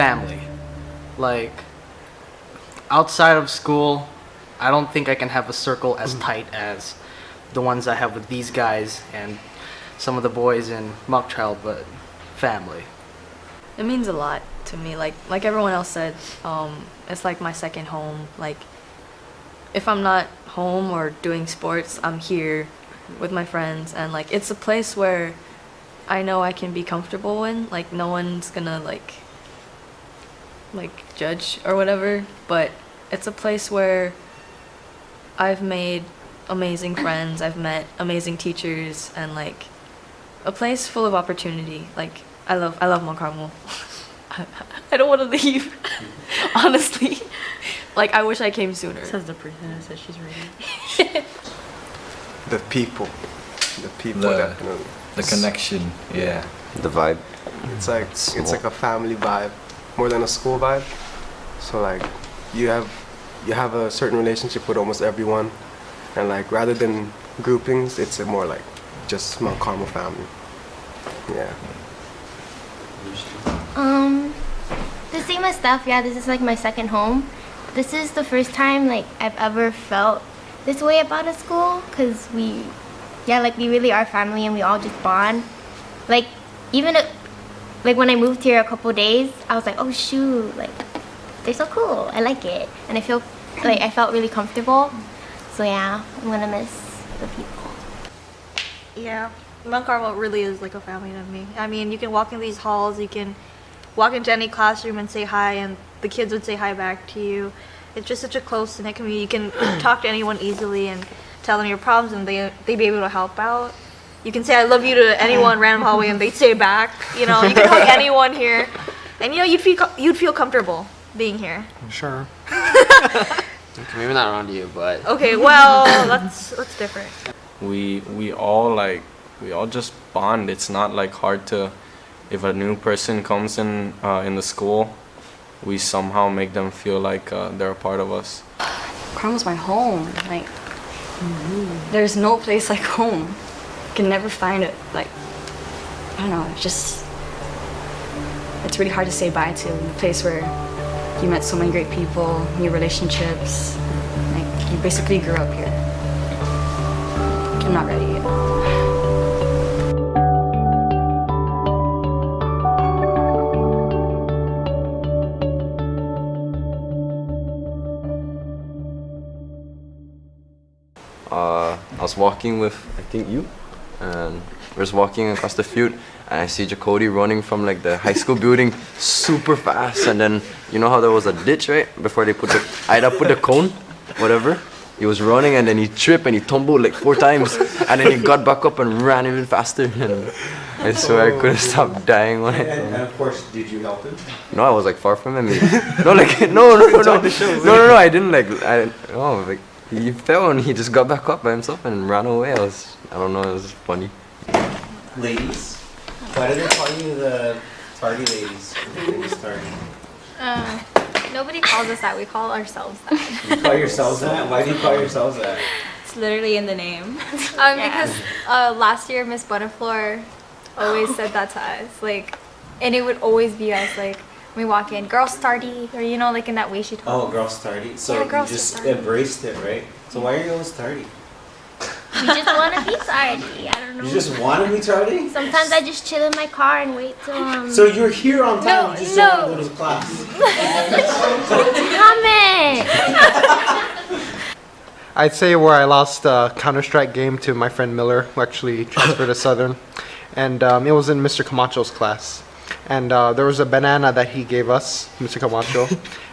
family. Like, outside of school, I don't think I can have a circle as tight as the ones I have with these guys and some of the boys in mock trial, but family. It means a lot to me. Like everyone else said, it's like my second home. Like, if I'm not home or doing sports, I'm here with my friends, and like it's a place where I know I can be comfortable in. Like, no one's gonna like judge or whatever, but it's a place where I've made amazing friends, I've met amazing teachers, and like a place full of opportunity. Like, I love Mount Carmel. I don't want to leave. Honestly, like, I wish I came sooner. Says the person who says she's ready. The people definitely. The connection, yeah. The vibe. It's like a family vibe, more than a school vibe. So like, you have a certain relationship with almost everyone, and like rather than groupings, it's a more like just Mount Carmel family. Yeah. The same as Steph. Yeah, this is like my second home. This is the first time like I've ever felt this way about a school, because we really are family and we all just bond. Like, even like when I moved here a couple days, I was like, oh shoot, like they're so cool. I like it, and I felt really comfortable. So yeah, I'm gonna miss the people. Yeah, Mount Carmel really is like a family to me. I mean, you can walk in these halls, you can walk into any classroom and say hi, and the kids would say hi back to you. It's just such a close-knit community. You can talk to anyone easily and tell them your problems, and they'd be able to help out. You can say I love you to anyone random hallway, and they'd say back. You know, you can hug anyone here, and you know you'd feel comfortable being here. Sure. Okay, maybe not around you, but Okay, well that's different. We all just bond. It's not like hard to, if a new person comes in the school, we somehow make them feel like they're a part of us. Carmel's my home. Like, there's no place like home. You can never find it. Like, I don't know. It's really hard to say bye to a place where you met so many great people, new relationships. Like, you basically grew up here. I'm not ready yet. I was walking with, I think, you, and we're just walking across the field, and I see Jacody running from like the high school building super fast, and then you know how there was a ditch right before they put the cone, whatever. He was running, and then he tripped and he tumbled like 4 times, and then he got back up and ran even faster. And I swear I couldn't stop dying when And of course, did you help him? No, I was like far from him. No, like no, I didn't like. He fell and he just got back up by himself and ran away. I don't know, it was funny. Ladies, why do they call you the tardy ladies? Nobody calls us that. We call ourselves that. You call yourselves that? Why do you call yourselves that? It's literally in the name. Because last year Miss Butterfloor always said that to us. Like, and it would always be us like, when we walk in, girls tardy, or you know, like in that way she told us. Oh, girls tardy. So Yeah, you girls just tardy. embraced it, right? So why are you always tardy? We just want to be tardy. I don't know. You just want to be tardy? Sometimes I just chill in my car and wait till So you're here on time, No, you just no. don't want to go to class. Comment. I'd say where I lost a Counter-Strike game to my friend Miller, who actually transferred to Southern. And it was in Mr. Camacho's class. And there was a banana that he gave us, Mr. Camacho.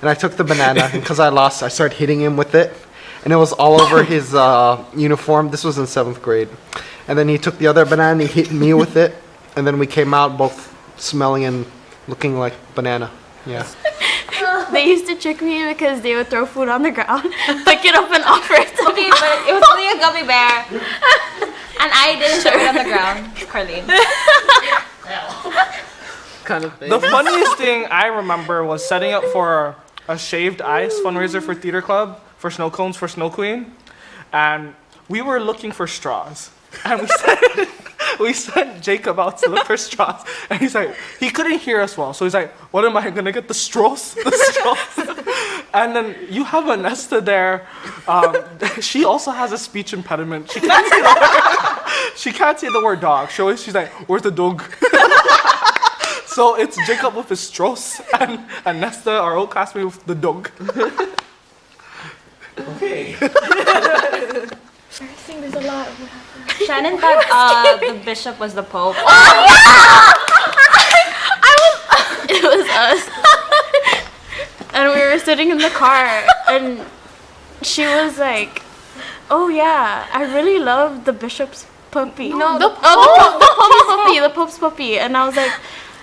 And I took the banana, and because I lost, I started hitting him with it. And it was all over his uniform. This was in 7th grade. And then he took the other banana and he hit me with it. And then we came out both smelling and looking like banana. Yeah. They used to trick me because they would throw food on the ground, pick it up and offer it to me. Okay, but it was only a gummy bear. And I didn't throw it on the ground, Carlene. Kind of thing. The funniest thing I remember was setting up for a shaved ice fundraiser for theater club for snow cones for Snow Queen, and we were looking for straws, and we sent Jacob out to look for straws, and he's like, he couldn't hear us well, so he's like, what am I gonna get, the straws? The straws. And then you have Nesta there. She also has a speech impediment. She can't say the word dog. She's like, where's the dog? So it's Jacob with his straws and Nesta, our old classmate, with the dog. Okay. I think there's a lot. Shannon thought the bishop was the pope. It was us. And we were sitting in the car, and she was like, "Oh yeah, I really love the bishop's puppy." No, the Pope's puppy, the Pope's puppy. And I was like,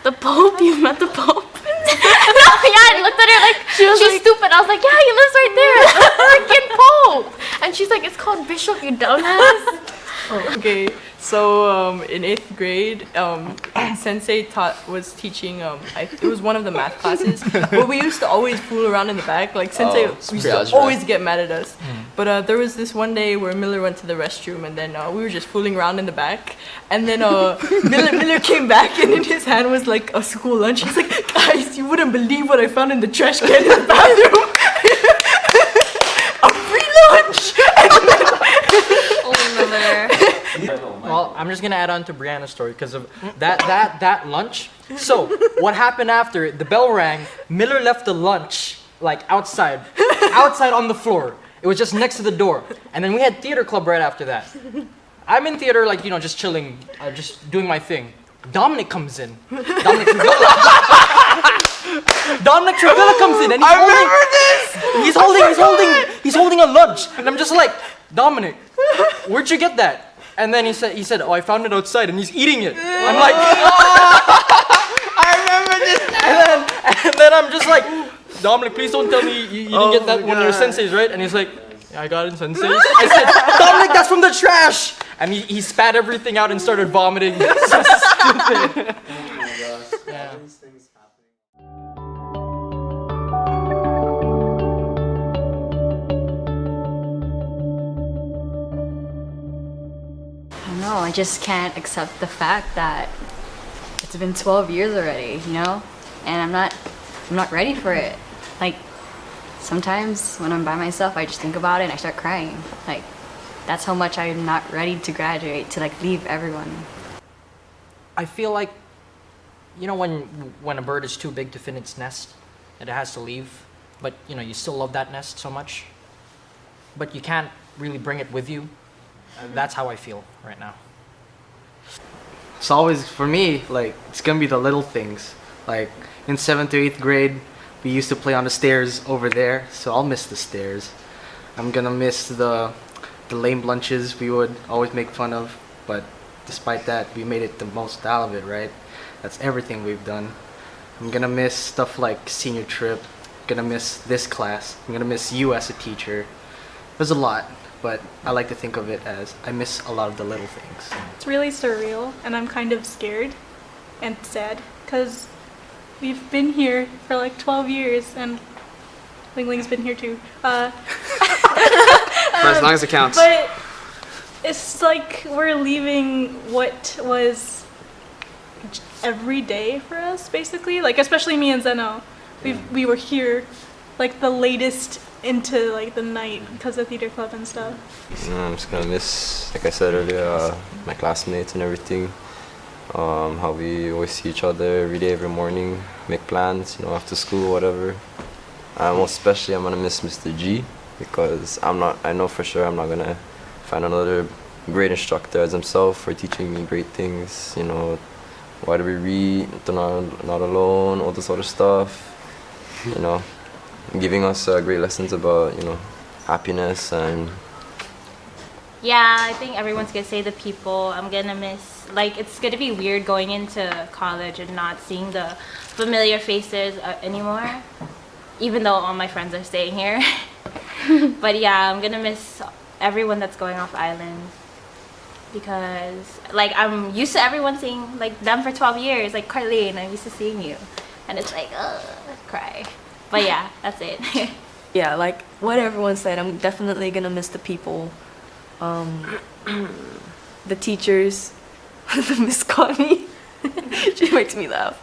"The Pope? You met the Pope?" Yeah, I looked at her like she's like- stupid. I was like, yeah, he lives right there. The freaking Pope. And she's like, it's called Bishop, you dumbass. Okay, so in 8th grade, Sensei was teaching. It was one of the math classes, but we used to always fool around in the back. Like Sensei used to always get mad at us. But there was this one day where Miller went to the restroom, and then we were just fooling around in the back. And then Miller came back, and in his hand was like a school lunch. He's like, guys, you wouldn't believe what I found in the trash can in the bathroom. A free lunch. Well, I'm just gonna add on to Brianna's story because of that lunch. So what happened after the bell rang? Miller left the lunch like outside on the floor. It was just next to the door, and then we had theater club right after that. I'm in theater, like, just chilling, just doing my thing. Dominic comes in. Dominic Travilla comes in, and he's holding a lunch, and I'm just like, Dominic, where'd you get that? And then he said, oh, I found it outside, and he's eating it. I'm like, I remember this. And then I'm just like, Dominic, please don't tell me you didn't get that one of your senseis, right? And he's like, yeah, I got it in senseis. I said, Dominic, that's from the trash. And he spat everything out and started vomiting. So stupid. Oh my gosh. Yeah. All these things happening. I don't know, I just can't accept the fact that it's been 12 years already, and I'm not ready for it. Like, sometimes when I'm by myself, I just think about it and I start crying. Like, that's how much I'm not ready to graduate, to like leave everyone. I feel like, when a bird is too big to fit its nest, and it has to leave, but you still love that nest so much, but you can't really bring it with you. That's how I feel right now. It's always, for me, like, it's gonna be the little things. Like, in 7th or 8th grade, we used to play on the stairs over there, so I'll miss the stairs. I'm gonna miss the lame lunches we would always make fun of, but despite that, we made it the most out of it, right? That's everything we've done. I'm gonna miss stuff like senior trip. I'm gonna miss this class. I'm gonna miss you as a teacher. There's a lot, but I like to think of it as I miss a lot of the little things. It's really surreal, and I'm kind of scared and sad because we've been here for like 12 years, and Ling Ling's been here too. For as long as it counts. But it's like we're leaving what was every day for us, basically. Like, especially me and Zeno. We were here like the latest into like the night because of theater club and stuff. I'm just gonna miss, like I said earlier, my classmates and everything. How we always see each other every day, every morning, make plans, after school, whatever. Most especially, I'm gonna miss Mr. G because I know for sure I'm not gonna find another great instructor as himself for teaching me great things. Why do we read? Not alone, all this other stuff. Giving us great lessons about happiness and. Yeah, I think everyone's gonna say the people. I'm gonna miss, like, it's gonna be weird going into college and not seeing the familiar faces anymore, even though all my friends are staying here. But yeah, I'm gonna miss everyone that's going off island because, like, I'm used to everyone seeing like them for 12 years, like Carlene, I'm used to seeing you, and it's like, cry. But yeah, that's it. Yeah, like what everyone said, I'm definitely gonna miss the people, the teachers, Miss Connie. She makes me laugh.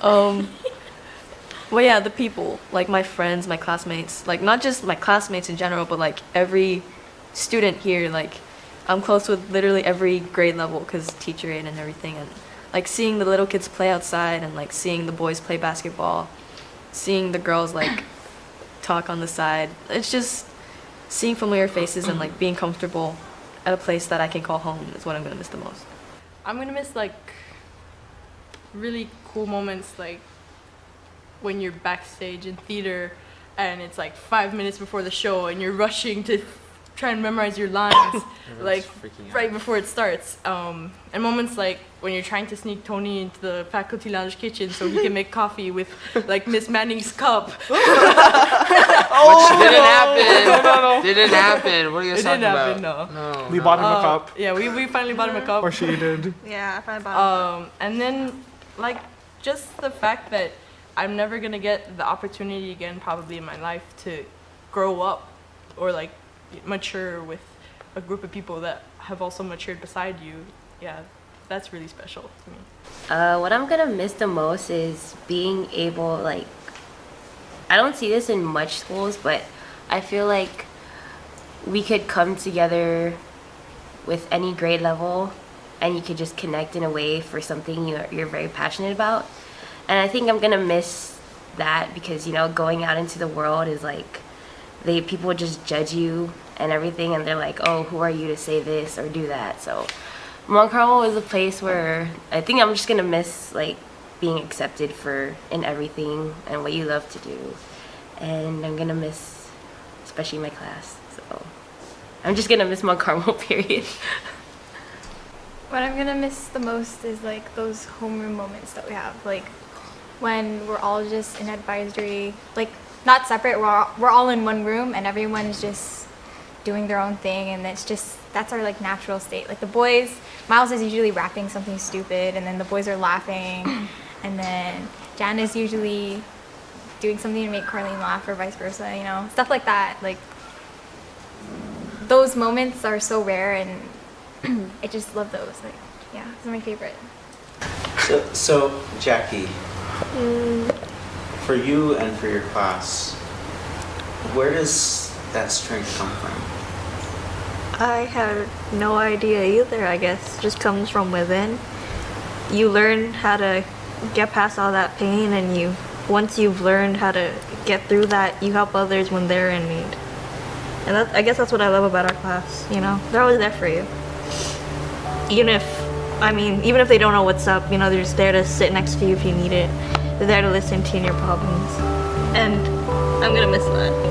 Well, yeah, the people, like my friends, my classmates, like not just my classmates in general, but like every student here, like I'm close with literally every grade level because teacher aide and everything, and like seeing the little kids play outside and like seeing the boys play basketball, seeing the girls like talk on the side. It's just seeing familiar faces and like being comfortable at a place that I can call home is what I'm gonna miss the most. I'm gonna miss like really cool moments, like when you're backstage in theater and it's like 5 minutes before the show and you're rushing to try and memorize your lines like right before it starts, and moments like when you're trying to sneak Tony into the faculty lounge kitchen so he can make coffee with like Miss Manning's cup. Which didn't happen. No. Didn't happen. What are you It talking didn't about? happen, No. We bought him a cup. Yeah, we finally bought him a cup. Or she did. Yeah, I finally bought him. And then like just the fact that I'm never gonna get the opportunity again probably in my life to grow up or like mature with a group of people that have also matured beside you. Yeah, that's really special to me. What I'm gonna miss the most is being able, like, I don't see this in much schools, but I feel like we could come together with any grade level and you could just connect in a way for something you're very passionate about. And I think I'm gonna miss that because, you know, going out into the world is like, people just judge you and everything, and they're like, oh, who are you to say this or do that? So Mount Carmel is a place where I think I'm just gonna miss like being accepted in everything and what you love to do. And I'm gonna miss especially my class. So I'm just gonna miss Mount Carmel, period. What I'm gonna miss the most is like those homeroom moments that we have, like when we're all just in advisory, like not separate, we're all in one room and everyone is just doing their own thing, and that's our like natural state. Like the boys, Miles is usually rapping something stupid and then the boys are laughing, and then Jan is usually doing something to make Carlene laugh or vice versa, you know, stuff like that. Like those moments are so rare, and I just love those. Like, yeah, those are my favorite. So Jackie, for you and for your class, where does that strength come from? I have no idea either, I guess. It just comes from within. You learn how to get past all that pain, and once you've learned how to get through that, you help others when they're in need. And I guess that's what I love about our class, you know? They're always there for you. Even if they don't know what's up, you know, they're just there to sit next to you if you need it. They're there to listen to your problems. And I'm gonna miss that.